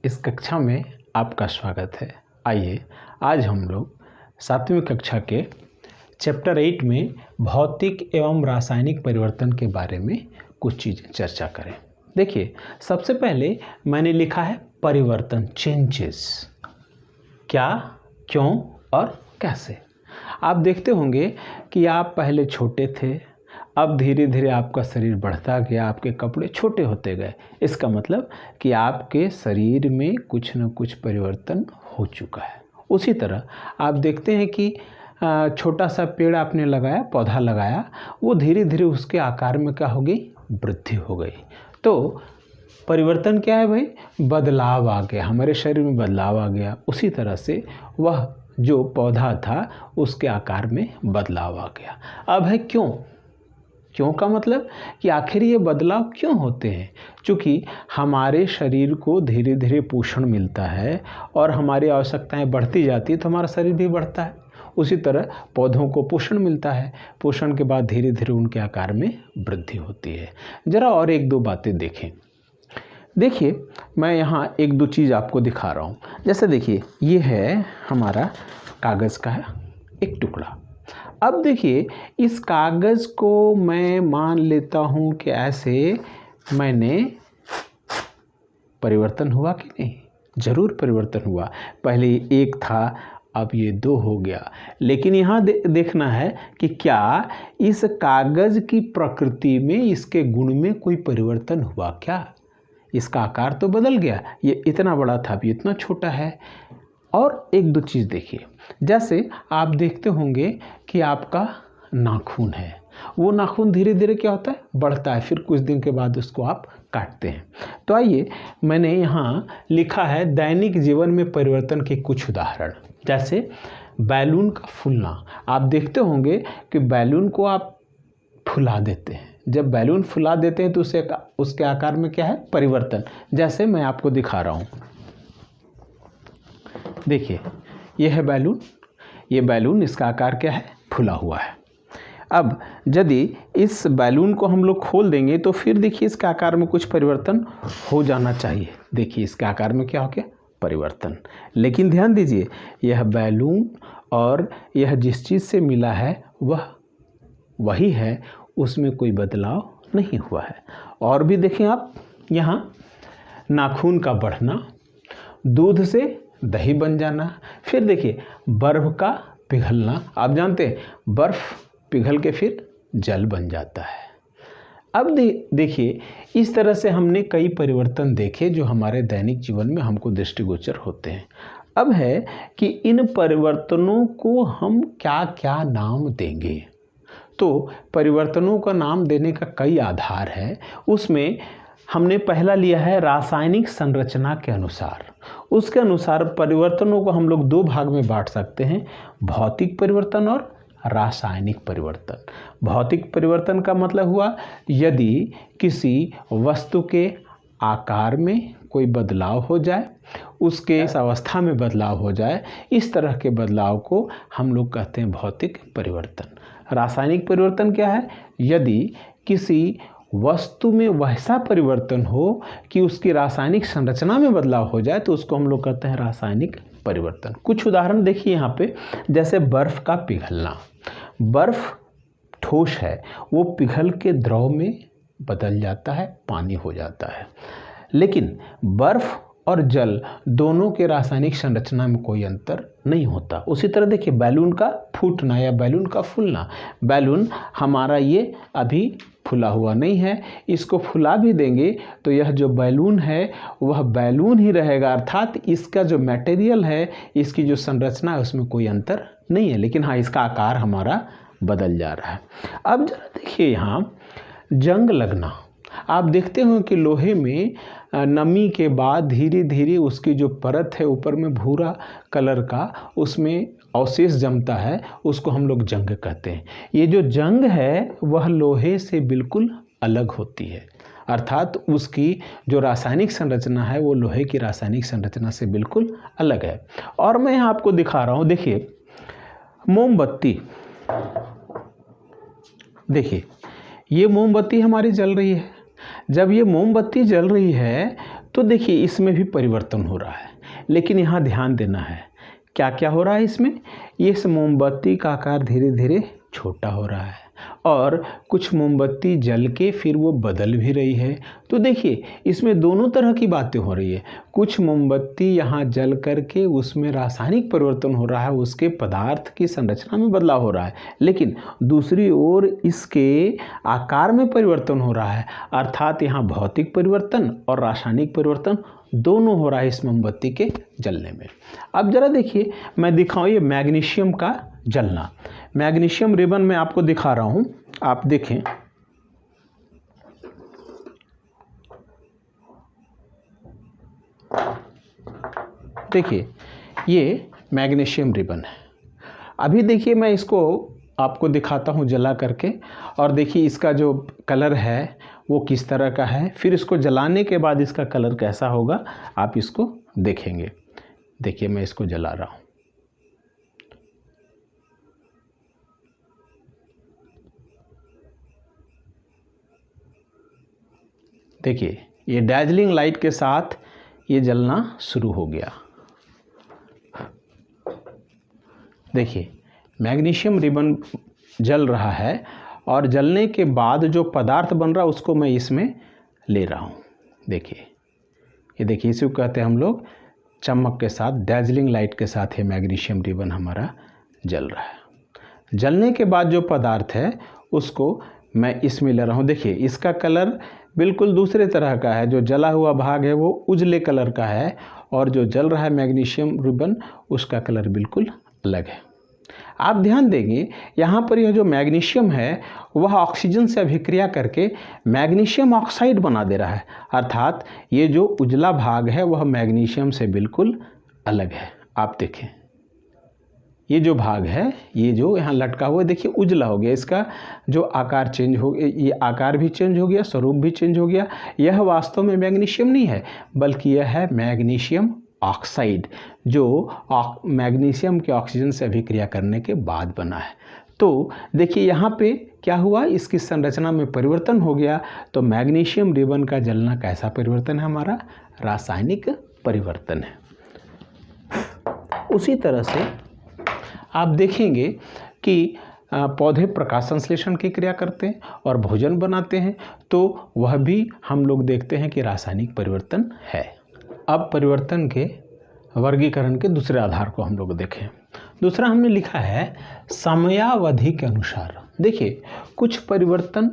इस कक्षा में आपका स्वागत है। आइए आज हम लोग 7वीं कक्षा के चैप्टर 8 में भौतिक एवं रासायनिक परिवर्तन के बारे में कुछ चीज़ें चर्चा करें। देखिए, सबसे पहले मैंने लिखा है परिवर्तन, चेंजेस। क्या, क्यों और कैसे। आप देखते होंगे कि आप पहले छोटे थे, अब धीरे धीरे आपका शरीर बढ़ता गया, आपके कपड़े छोटे होते गए। इसका मतलब कि आपके शरीर में कुछ न कुछ परिवर्तन हो चुका है। उसी तरह आप देखते हैं कि छोटा सा पेड़ आपने लगाया, पौधा लगाया, वो धीरे धीरे उसके आकार में क्या हो गई, वृद्धि हो गई। तो परिवर्तन क्या है भाई, बदलाव आ गया, हमारे शरीर में बदलाव आ गया। उसी तरह से वह जो पौधा था उसके आकार में बदलाव आ गया। अब है क्यों। क्यों का मतलब कि आखिर ये बदलाव क्यों होते हैं। क्योंकि हमारे शरीर को धीरे धीरे पोषण मिलता है और हमारी आवश्यकताएं बढ़ती जाती है तो हमारा शरीर भी बढ़ता है। उसी तरह पौधों को पोषण मिलता है, पोषण के बाद धीरे धीरे उनके आकार में वृद्धि होती है। ज़रा और एक दो बातें देखें। देखिए, मैं यहाँ एक दो चीज़ आपको दिखा रहा हूँ। जैसे देखिए, ये है हमारा कागज़ का एक टुकड़ा। अब देखिए, इस कागज़ को मैं मान लेता हूँ कि ऐसे मैंने परिवर्तन हुआ कि नहीं, ज़रूर परिवर्तन हुआ। पहले एक था, अब ये दो हो गया। लेकिन यहाँ देखना है कि क्या इस कागज़ की प्रकृति में, इसके गुण में कोई परिवर्तन हुआ क्या। इसका आकार तो बदल गया, ये इतना बड़ा था, अब इतना छोटा है। और एक दो चीज़ देखिए, जैसे आप देखते होंगे कि आपका नाखून है, वो नाखून धीरे धीरे क्या होता है, बढ़ता है, फिर कुछ दिन के बाद उसको आप काटते हैं। तो आइए, मैंने यहाँ लिखा है दैनिक जीवन में परिवर्तन के कुछ उदाहरण। जैसे बैलून का फूलना। आप देखते होंगे कि बैलून को आप फुला देते हैं। जब बैलून फुला देते हैं तो उसके आकार में क्या है, परिवर्तन। जैसे मैं आपको दिखा रहा हूँ, देखिए, यह है बैलून। ये बैलून, इसका आकार क्या है, फुला हुआ है। अब यदि इस बैलून को हम लोग खोल देंगे तो फिर देखिए इसके आकार में कुछ परिवर्तन हो जाना चाहिए। देखिए इसके आकार में क्या हो गया, परिवर्तन। लेकिन ध्यान दीजिए, यह बैलून और यह जिस चीज़ से मिला है वह वही है, उसमें कोई बदलाव नहीं हुआ है। और भी देखें आप, यहाँ नाखून का बढ़ना, दूध से दही बन जाना, फिर देखिए बर्फ़ का पिघलना। आप जानते हैं बर्फ़ पिघल के फिर जल बन जाता है। अब देखिए, इस तरह से हमने कई परिवर्तन देखे जो हमारे दैनिक जीवन में हमको दृष्टिगोचर होते हैं। अब है कि इन परिवर्तनों को हम क्या क्या नाम देंगे। तो परिवर्तनों का नाम देने का कई आधार है। उसमें हमने पहला लिया है रासायनिक संरचना के अनुसार। उसके अनुसार परिवर्तनों को हम लोग दो भाग में बांट सकते हैं, भौतिक परिवर्तन और रासायनिक परिवर्तन। भौतिक परिवर्तन का मतलब हुआ यदि किसी वस्तु के आकार में कोई बदलाव हो जाए, उसके इस अवस्था में बदलाव हो जाए, इस तरह के बदलाव को हम लोग कहते हैं भौतिक परिवर्तन। रासायनिक परिवर्तन क्या है, यदि किसी वस्तु में वैसा परिवर्तन हो कि उसकी रासायनिक संरचना में बदलाव हो जाए तो उसको हम लोग कहते हैं रासायनिक परिवर्तन। कुछ उदाहरण देखिए यहाँ पे, जैसे बर्फ़ का पिघलना। बर्फ़ ठोस है, वो पिघल के द्रव में बदल जाता है, पानी हो जाता है। लेकिन बर्फ़ और जल दोनों के रासायनिक संरचना में कोई अंतर नहीं होता। उसी तरह देखिए बैलून का फूटना या बैलून का फूलना। बैलून हमारा ये अभी फूला हुआ नहीं है, इसको फुला भी देंगे तो यह जो बैलून है वह बैलून ही रहेगा, अर्थात इसका जो मटेरियल है, इसकी जो संरचना है, उसमें कोई अंतर नहीं है। लेकिन हाँ, इसका आकार हमारा बदल जा रहा है। अब जरा देखिए यहाँ जंग लगना। आप देखते हो कि लोहे में नमी के बाद धीरे धीरे उसकी जो परत है ऊपर में भूरा कलर का, उसमें अवशेष जमता है, उसको हम लोग जंग कहते हैं। ये जो जंग है वह लोहे से बिल्कुल अलग होती है, अर्थात उसकी जो रासायनिक संरचना है वो लोहे की रासायनिक संरचना से बिल्कुल अलग है। और मैं यहाँ आपको दिखा रहा हूँ, देखिए मोमबत्ती। देखिए ये मोमबत्ती हमारी जल रही है। जब ये मोमबत्ती जल रही है तो देखिए इसमें भी परिवर्तन हो रहा है, लेकिन यहाँ ध्यान देना है क्या क्या हो रहा है इसमें। ये इस मोमबत्ती का आकार धीरे धीरे छोटा हो रहा है और कुछ मोमबत्ती जल के फिर वो बदल भी रही है। तो देखिए इसमें दोनों तरह की बातें हो रही है। कुछ मोमबत्ती यहाँ जल करके उसमें रासायनिक परिवर्तन हो रहा है, उसके पदार्थ की संरचना में बदलाव हो रहा है, लेकिन दूसरी ओर इसके आकार में परिवर्तन हो रहा है, अर्थात यहाँ भौतिक परिवर्तन और रासायनिक परिवर्तन दोनों हो रहा है इस मोमबत्ती के जलने में। अब जरा देखिए मैं दिखाऊँ ये मैग्नीशियम का जलना। मैग्नीशियम रिबन मैं आपको दिखा रहा हूँ, आप देखें। देखिए ये मैग्नीशियम रिबन है। अभी देखिए मैं इसको आपको दिखाता हूँ जला करके, और देखिए इसका जो कलर है वो किस तरह का है, फिर इसको जलाने के बाद इसका कलर कैसा होगा आप इसको देखेंगे। देखिए मैं इसको जला रहा हूँ। देखिए ये डैजलिंग लाइट के साथ ये जलना शुरू हो गया। देखिए मैग्नीशियम रिबन जल रहा है और जलने के बाद जो पदार्थ बन रहा है उसको मैं इसमें ले रहा हूँ। देखिए ये देखिए इसी को कहते हैं हम लोग चमक के साथ, डैजलिंग लाइट के साथ ये मैग्नीशियम रिबन हमारा जल रहा है। जलने के बाद जो पदार्थ है उसको मैं इसमें ले रहा हूँ। देखिए इसका कलर बिल्कुल दूसरे तरह का है, जो जला हुआ भाग है वो उजले कलर का है और जो जल रहा है मैग्नीशियम रिबन उसका कलर बिल्कुल अलग है। आप ध्यान देंगे यहाँ पर यह जो मैग्नीशियम है वह ऑक्सीजन से अभिक्रिया करके मैग्नीशियम ऑक्साइड बना दे रहा है, अर्थात ये जो उजला भाग है वह मैग्नीशियम से बिल्कुल अलग है। आप देखें ये जो भाग है, ये जो यहाँ लटका हुआ देखिए उजला हो गया, इसका जो आकार चेंज हो गया, ये आकार भी चेंज हो गया, स्वरूप भी चेंज हो गया। यह वास्तव में मैग्नीशियम नहीं है बल्कि यह है मैग्नीशियम ऑक्साइड, जो मैग्नीशियम के ऑक्सीजन से अभिक्रिया करने के बाद बना है। तो देखिए यहाँ पे क्या हुआ, इसकी संरचना में परिवर्तन हो गया। तो मैग्नीशियम रिबन का जलना कैसा परिवर्तन है, हमारा रासायनिक परिवर्तन है। उसी तरह से आप देखेंगे कि पौधे प्रकाश संश्लेषण की क्रिया करते हैं और भोजन बनाते हैं, तो वह भी हम लोग देखते हैं कि रासायनिक परिवर्तन है। अब परिवर्तन के वर्गीकरण के दूसरे आधार को हम लोग देखें। दूसरा हमने लिखा है समयावधि के अनुसार। देखिए कुछ परिवर्तन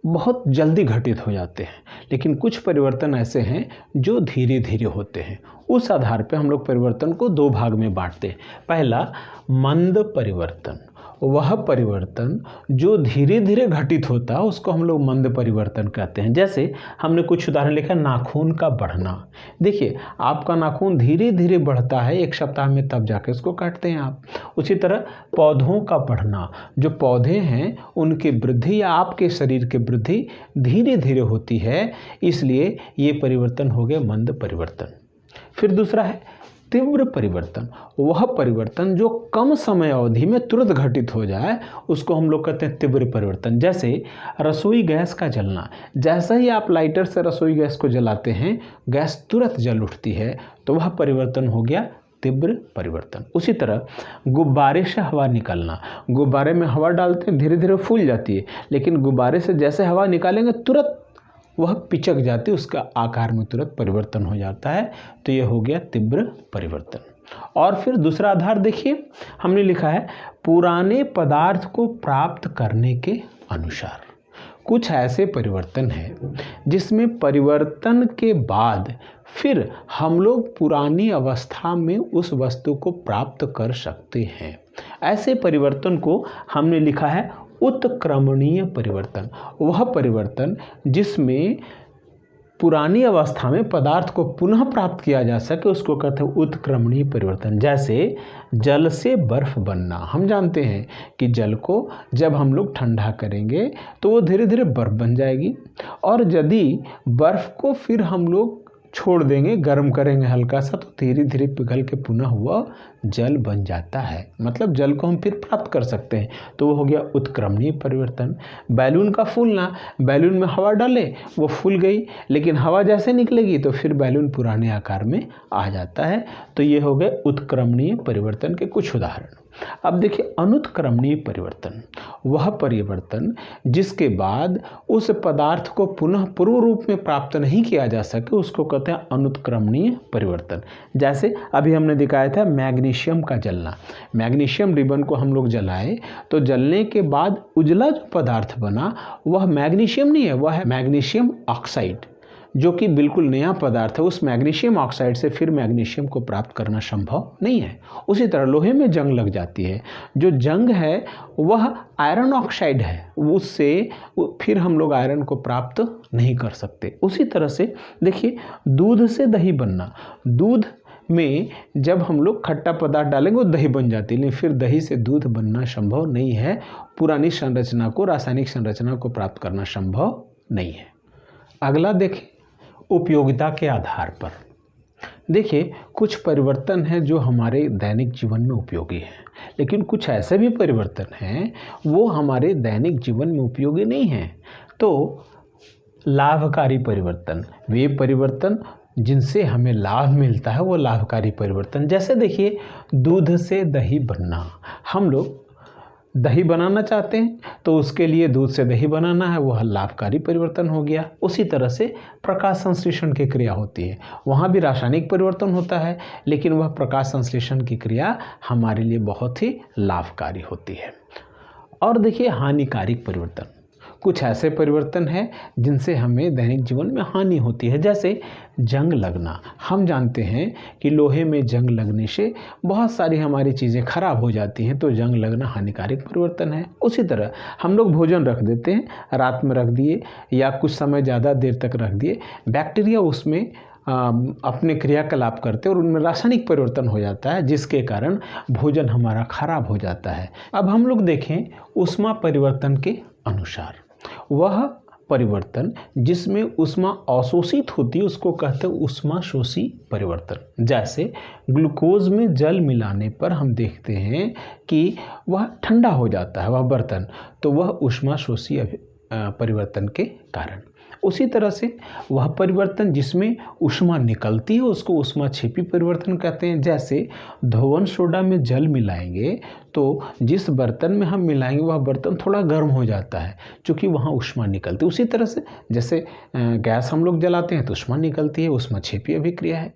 बहुत जल्दी घटित हो जाते हैं, लेकिन कुछ परिवर्तन ऐसे हैं जो धीरे धीरे होते हैं। उस आधार पर हम लोग परिवर्तन को दो भाग में बांटते हैं। पहला मंद परिवर्तन, वह परिवर्तन जो धीरे धीरे घटित होता है उसको हम लोग मंद परिवर्तन कहते हैं। जैसे हमने कुछ उदाहरण लिखा, नाखून का बढ़ना। देखिए आपका नाखून धीरे धीरे बढ़ता है, एक सप्ताह में तब जाके उसको काटते हैं आप। उसी तरह पौधों का बढ़ना, जो पौधे हैं उनकी वृद्धि या आपके शरीर की वृद्धि धीरे धीरे होती है, इसलिए ये परिवर्तन हो गए मंद परिवर्तन। फिर दूसरा है तीव्र परिवर्तन, वह परिवर्तन जो कम समय अवधि में तुरंत घटित हो जाए उसको हम लोग कहते हैं तीव्र परिवर्तन। जैसे रसोई गैस का जलना, जैसा ही आप लाइटर से रसोई गैस को जलाते हैं गैस तुरंत जल उठती है, तो वह परिवर्तन हो गया तीव्र परिवर्तन। उसी तरह गुब्बारे से हवा निकलना, गुब्बारे में हवा डालते हैं धीरे धीरे फूल जाती है, लेकिन गुब्बारे से जैसे हवा निकालेंगे तुरंत वह पिचक जाती है, उसका आकार में तुरंत परिवर्तन हो जाता है, तो यह हो गया तीव्र परिवर्तन। और फिर दूसरा आधार देखिए हमने लिखा है पुराने पदार्थ को प्राप्त करने के अनुसार। कुछ ऐसे परिवर्तन हैं जिसमें परिवर्तन के बाद फिर हम लोग पुरानी अवस्था में उस वस्तु को प्राप्त कर सकते हैं। ऐसे परिवर्तन को हमने लिखा है उत्क्रमणीय परिवर्तन, वह परिवर्तन जिसमें पुरानी अवस्था में पदार्थ को पुनः प्राप्त किया जा सके उसको कहते हैं उत्क्रमणीय परिवर्तन। जैसे जल से बर्फ बनना, हम जानते हैं कि जल को जब हम लोग ठंडा करेंगे तो वो धीरे धीरे बर्फ बन जाएगी, और यदि बर्फ को फिर हम लोग छोड़ देंगे, गर्म करेंगे हल्का सा, तो धीरे धीरे पिघल के पुनः वह जल बन जाता है। मतलब जल को हम फिर प्राप्त कर सकते हैं। तो वो हो गया उत्क्रमणीय परिवर्तन। बैलून का फूलना, बैलून में हवा डाले वो फूल गई, लेकिन हवा जैसे निकलेगी तो फिर बैलून पुराने आकार में आ जाता है। तो ये हो गए उत्क्रमणीय परिवर्तन के कुछ उदाहरण। अब देखिए अनुत्क्रमणीय परिवर्तन, वह परिवर्तन जिसके बाद उस पदार्थ को पुनः पूर्व रूप में प्राप्त नहीं किया जा सके, उसको कहते हैं अनुत्क्रमणीय परिवर्तन। जैसे अभी हमने दिखाया था मैग्नीशियम का जलना। मैग्नीशियम रिबन को हम लोग जलाए तो जलने के बाद उजला जो पदार्थ बना वह मैग्नीशियम नहीं है, वह है मैग्नीशियम ऑक्साइड, जो कि बिल्कुल नया पदार्थ है। उस मैग्नीशियम ऑक्साइड से फिर मैग्नीशियम को प्राप्त करना संभव नहीं है। उसी तरह लोहे में जंग लग जाती है, जो जंग है वह आयरन ऑक्साइड है, उससे फिर हम लोग आयरन को प्राप्त नहीं कर सकते। उसी तरह से देखिए दूध से दही बनना, दूध में जब हम लोग खट्टा पदार्थ डालेंगे वो दही बन जाती है, लेकिन फिर दही से दूध बनना संभव नहीं है। पुरानी संरचना को, रासायनिक संरचना को प्राप्त करना संभव नहीं है। अगला देखिए उपयोगिता के आधार पर। देखिए कुछ परिवर्तन हैं जो हमारे दैनिक जीवन में उपयोगी हैं, लेकिन कुछ ऐसे भी परिवर्तन हैं वो हमारे दैनिक जीवन में उपयोगी नहीं हैं। तो लाभकारी परिवर्तन, वे परिवर्तन जिनसे हमें लाभ मिलता है वो लाभकारी परिवर्तन। जैसे देखिए दूध से दही बनना, हम लोग दही बनाना चाहते हैं तो उसके लिए दूध से दही बनाना है, वह लाभकारी परिवर्तन हो गया। उसी तरह से प्रकाश संश्लेषण की क्रिया होती है, वहाँ भी रासायनिक परिवर्तन होता है, लेकिन वह प्रकाश संश्लेषण की क्रिया हमारे लिए बहुत ही लाभकारी होती है। और देखिए हानिकारक परिवर्तन, कुछ ऐसे परिवर्तन हैं जिनसे हमें दैनिक जीवन में हानि होती है। जैसे जंग लगना, हम जानते हैं कि लोहे में जंग लगने से बहुत सारी हमारी चीज़ें खराब हो जाती हैं, तो जंग लगना हानिकारक परिवर्तन है। उसी तरह हम लोग भोजन रख देते हैं, रात में रख दिए या कुछ समय ज़्यादा देर तक रख दिए, बैक्टीरिया उसमें अपने क्रियाकलाप करते हैं और उनमें रासायनिक परिवर्तन हो जाता है, जिसके कारण भोजन हमारा खराब हो जाता है। अब हम लोग देखें ऊष्मा परिवर्तन के अनुसार, वह परिवर्तन जिसमें ऊष्मा अवशोषित होती है उसको कहते हैं ऊष्माशोषी परिवर्तन। जैसे ग्लूकोज में जल मिलाने पर हम देखते हैं कि वह ठंडा हो जाता है वह बर्तन, तो वह ऊष्माशोषी परिवर्तन के कारण। उसी तरह से वह परिवर्तन जिसमें ऊष्मा निकलती है उसको ऊष्माक्षेपी परिवर्तन कहते हैं। जैसे धोवन सोडा में जल मिलाएंगे तो जिस बर्तन में हम मिलाएंगे वह बर्तन थोड़ा गर्म हो जाता है, क्योंकि वहाँ ऊष्मा निकलती है। उसी तरह से जैसे गैस हम लोग जलाते हैं तो ऊष्मा निकलती है, ऊष्माक्षेपी अभिक्रिया है।